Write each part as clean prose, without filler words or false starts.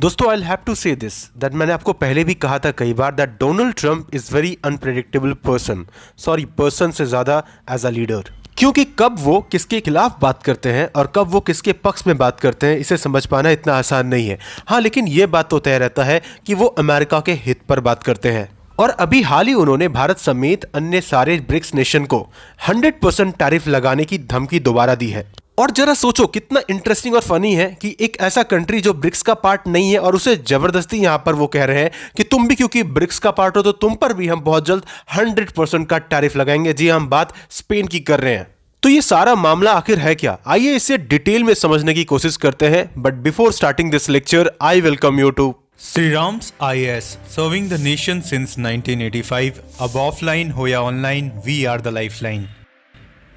दोस्तों I have to say this that मैंने आपको पहले भी कहा था कई बार that Donald Trump is very unpredictable person से ज़्यादा एज अ लीडर। क्योंकि कब वो किसके खिलाफ बात करते हैं और कब वो किसके पक्ष में बात करते हैं इसे समझ पाना इतना आसान नहीं है। हाँ, लेकिन ये बात तो तय रहता है कि वो अमेरिका के हित पर बात करते हैं। और अभी हाल ही उन्होंने भारत समेत अन्य सारे ब्रिक्स नेशन को 100% टैरिफ लगाने की धमकी दोबारा दी है। और जरा सोचो कितना इंटरेस्टिंग और फनी है कि एक ऐसा कंट्री जो ब्रिक्स का पार्ट नहीं है और उसे जबरदस्ती यहां पर वो कह रहे हैं कि तुम भी क्योंकि ब्रिक्स का पार्ट हो तो तुम पर भी हम बहुत जल्द 100% का टैरिफ लगाएंगे। जी, हम बात स्पेन की कर रहे हैं। तो ये सारा मामला आखिर है क्या, आइए इसे डिटेल में समझने की कोशिश करते हैं। But before starting this lecture I welcome you to Shriram's IAS, serving the nation since 1985. अब ऑफलाइन हो या online, we are the lifeline.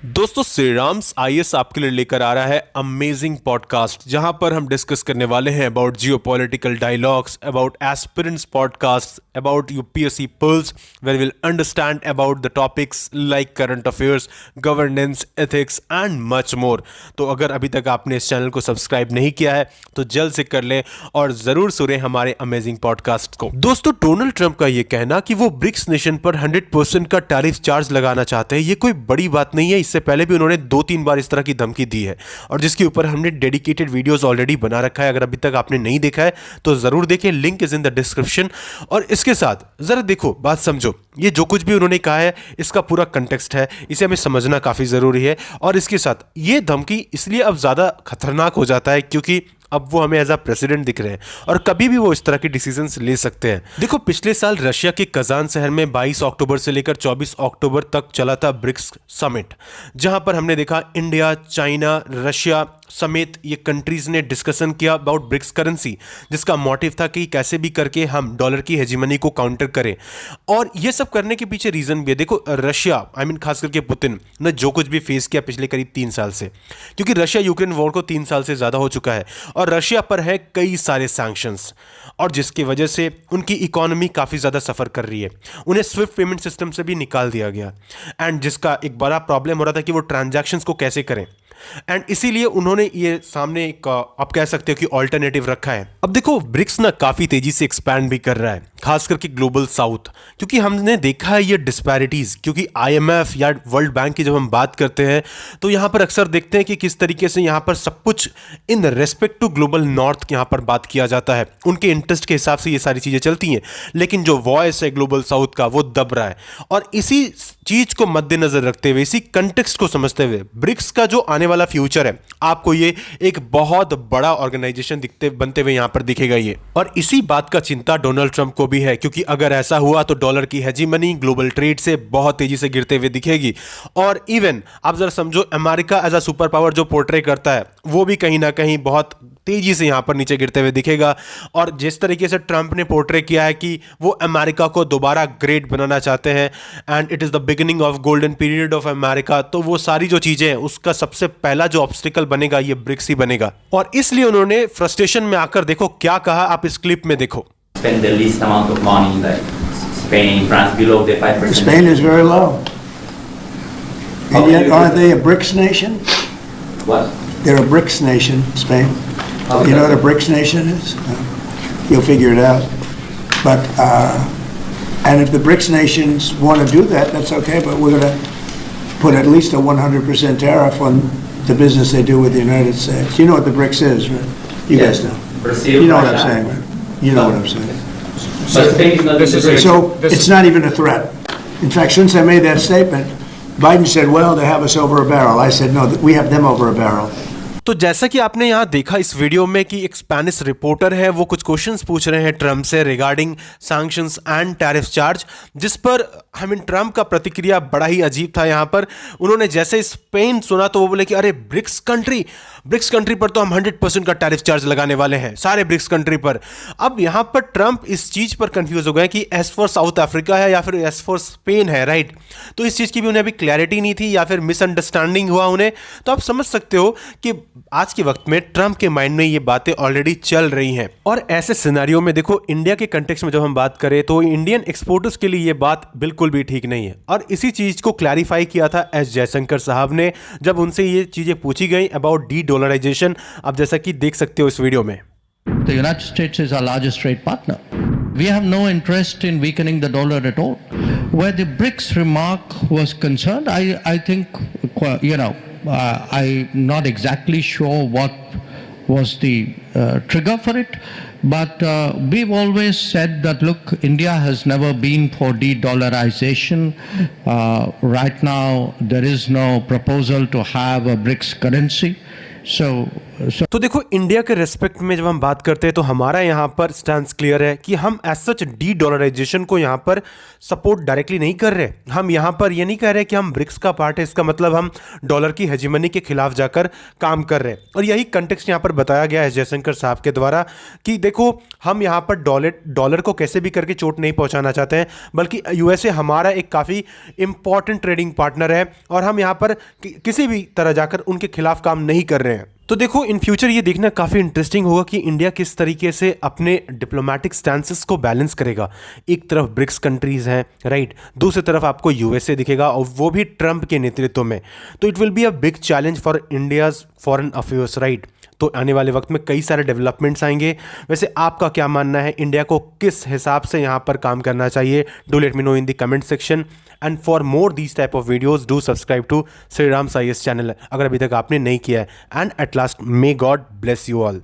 दोस्तों, श्रीराम्स IAS आपके लिए लेकर आ रहा है अमेजिंग पॉडकास्ट, जहां पर हम डिस्कस करने वाले हैं about geopolitical dialogues, about aspirants podcast, about UPSC pulse, where will understand about the topics like current affairs, governance, ethics and much more. तो अगर अभी तक आपने इस चैनल को सब्सक्राइब नहीं किया है तो जल्द से कर लें और जरूर सुने हमारे अमेजिंग पॉडकास्ट को। दोस्तों, डोनाल्ड ट्रंप का यह कहना कि वो ब्रिक्स नेशन पर 100% का टैरिफ चार्ज लगाना चाहते हैं, ये कोई बड़ी बात नहीं है। इससे पहले भी उन्होंने 2-3 बार इस तरह की धमकी दी है और जिसके ऊपर हमने डेडिकेटेड वीडियोस ऑलरेडी बना रखा है। अगर अभी तक आपने नहीं देखा है तो जरूर देखें, link is in the description. और इसके साथ जरा देखो, बात समझो, ये जो कुछ भी उन्होंने कहा है इसका पूरा कंटेक्स्ट है, इसे हमें समझना काफी जरूरी है। और इसके साथ ये धमकी इसलिए अब ज्यादा खतरनाक हो जाता है क्योंकि अब वो हमें एज अ प्रेसिडेंट दिख रहे हैं और कभी भी वो इस तरह के डिसीजंस ले सकते हैं। देखो, पिछले साल रशिया के कजान शहर में 22 अक्टूबर से लेकर 24 अक्टूबर तक चला था ब्रिक्स समिट, जहां पर हमने देखा इंडिया, चाइना, रशिया समेत ये कंट्रीज ने डिस्कशन किया अबाउट ब्रिक्स करेंसी, जिसका मोटिव था कि कैसे भी करके हम डॉलर की हेजिमनी को काउंटर करें। और ये सब करने के पीछे रीजन भी है। देखो, रशिया खास करके पुतिन ने जो कुछ भी फेस किया पिछले करीब 3 साल से, क्योंकि रशिया यूक्रेन वॉर को 3 साल से ज्यादा हो चुका है और रशिया पर है कई सारे सैंक्शंस, और जिसकी वजह से उनकी इकोनॉमी काफी ज्यादा सफर कर रही है। उन्हें स्विफ्ट पेमेंट सिस्टम से भी निकाल दिया गया एंड जिसका एक बड़ा प्रॉब्लम हो रहा था कि वो ट्रांजैक्शंस को कैसे करें। एंड इसीलिए उन्होंने ये सामने एक आप कह सकते हो कि ऑल्टरनेटिव रखा है। अब देखो, ब्रिक्स ना काफी तेजी से एक्सपैंड भी कर रहा है, खास करके ग्लोबल साउथ, क्योंकि हमने देखा है ये डिस्पैरिटीज। क्योंकि IMF या वर्ल्ड बैंक की जब हम बात करते हैं तो यहां पर अक्सर देखते हैं कि किस तरीके से यहां पर सब कुछ in respect to global north यहां पर बात किया जाता है, उनके इंटरेस्ट के हिसाब से ये सारी चीजें चलती हैं। लेकिन जो वॉइस है ग्लोबल साउथ का वो दब रहा है। और इसी चीज को मद्देनजर रखते हुए, इसी कंटेक्स्ट को समझते हुए, ब्रिक्स का जो आने वाला फ्यूचर है आपको ये एक बहुत बड़ा ऑर्गेनाइजेशन बनते हुए यहां पर दिखेगा ये। और इसी बात का चिंता डोनाल्ड ट्रंप को भी है, क्योंकि अगर ऐसा हुआ तो डॉलर की हेजिमनी ग्लोबल ट्रेड से बहुत तेजी से गिरते हुए दिखेगी। और इवन आप जरा समझो, America as a super power जो पोर्ट्रे करता है वो भी कहीं ना कहीं बहुत तेजी से यहां पर नीचे गिरते हुए दिखेगा। और जिस तरीके से ट्रंप ने पोर्ट्रे किया है कि वो अमेरिका को दोबारा ग्रेट बनाना चाहते हैं and it is the beginning of golden period of America, तो वो सारी जो चीजें हैं उसका सबसे पहला जो ऑब्स्टिकल बनेगा ये ब्रिक्स ही बनेगा। और इसलिए उन्होंने फ्रस्ट्रेशन में आकर देखो क्या कहा, आप इस क्लिप में देखो। Spend the least amount of money, like Spain, France, below the 5%. Spain is very low. And yet, aren't they a BRICS nation? What? They're a BRICS nation, Spain. Okay. You know what a BRICS nation is? You'll figure it out. But, and if the BRICS nations want to do that, that's okay, but we're going to put at least a 100% tariff on the business they do with the United States. You know what the BRICS is, right? You guys know. Brazil, You know what I'm Russia. saying, right? You know what I'm saying. But Spain is not in the BRICS. So it's not even a threat. In fact, since I made that statement, Biden said, well, they have us over a barrel. I said, no, we have them over a barrel. तो जैसा कि आपने यहां देखा इस video में कि एक स्पेनिश रिपोर्टर है, वो कुछ क्वेश्चंस पूछ रहे हैं ट्रंप से regarding sanctions and tariff charge, जिस पर ट्रंप का प्रतिक्रिया बड़ा ही अजीब था। यहां पर उन्होंने जैसे स्पेन सुना तो वो बोले कि अरे ब्रिक्स कंट्री पर तो हम 100% का टैरिफ चार्ज लगाने वाले हैं, सारे ब्रिक्स कंट्री पर। अब यहां पर ट्रंप इस चीज पर कंफ्यूज हो गए कि एज फॉर साउथ अफ्रीका है या फिर एज फॉर स्पेन है, राइट? तो इस चीज की भी उन्हें अभी क्लैरिटी नहीं थी या फिर मिसअंडरस्टैंडिंग हुआ उन्हें। तो आप समझ सकते हो कि आज के वक्त में ट्रंप के माइंड में ये बातें ऑलरेडी चल रही हैं। और ऐसे सिनेरियो में देखो, इंडिया के कंटेक्स्ट में जब हम बात करें तो इंडियन एक्सपोर्टर्स के लिए ये बात बिल्कुल भी ठीक नहीं है। और इसी चीज को क्लैरिफाई किया था एस जयशंकर साहब ने जब उनसे ये चीजें पूछी गई अबाउट डी डॉलराइजेशन। आप जैसा कि देख सकते हो इस वीडियो में। the United States is our largest trade partner. We have no interest in weakening the dollar at all. Where the BRICS remark was concerned, I think, I'm not exactly sure what was the trigger for it, but we've always said that, look, India has never been for de-dollarization. Right now, there is no proposal to have a BRICS currency. तो देखो, India के respect में जब हम बात करते हैं तो हमारा यहाँ पर स्टैंड क्लियर है कि हम एज सच डी डॉलराइजेशन को यहाँ पर सपोर्ट डायरेक्टली नहीं कर रहे। हम यहाँ पर ये नहीं कह रहे कि हम ब्रिक्स का पार्ट है, इसका मतलब हम डॉलर की हेजिमनी के खिलाफ जाकर काम कर रहे हैं। और यही कंटेक्स्ट यहाँ पर बताया गया है जयशंकर साहब के द्वारा कि देखो, हम यहाँ पर डॉलर को कैसे भी करके चोट नहीं पहुँचाना चाहते हैं, बल्कि यूएसए हमारा एक काफ़ी इंपॉर्टेंट ट्रेडिंग पार्टनर है और हम यहाँ पर किसी भी तरह जाकर उनके खिलाफ काम नहीं कर रहे हैं। तो देखो, इन फ्यूचर ये देखना काफ़ी इंटरेस्टिंग होगा कि इंडिया किस तरीके से अपने डिप्लोमेटिक स्टैंसेस को बैलेंस करेगा। एक तरफ ब्रिक्स कंट्रीज़ हैं, राइट, दूसरी तरफ आपको यूएसए दिखेगा और वो भी ट्रंप के नेतृत्व में। तो it will be a big challenge for India's foreign affairs, right. तो आने वाले वक्त में कई सारे डेवलपमेंट्स आएंगे। वैसे आपका क्या मानना है, इंडिया को किस हिसाब से यहाँ पर काम करना चाहिए? Do let me know in the comment section. And for more these type of videos do subscribe to Shriram's IAS channel अगर अभी तक आपने नहीं किया है। And at last, may God bless you all.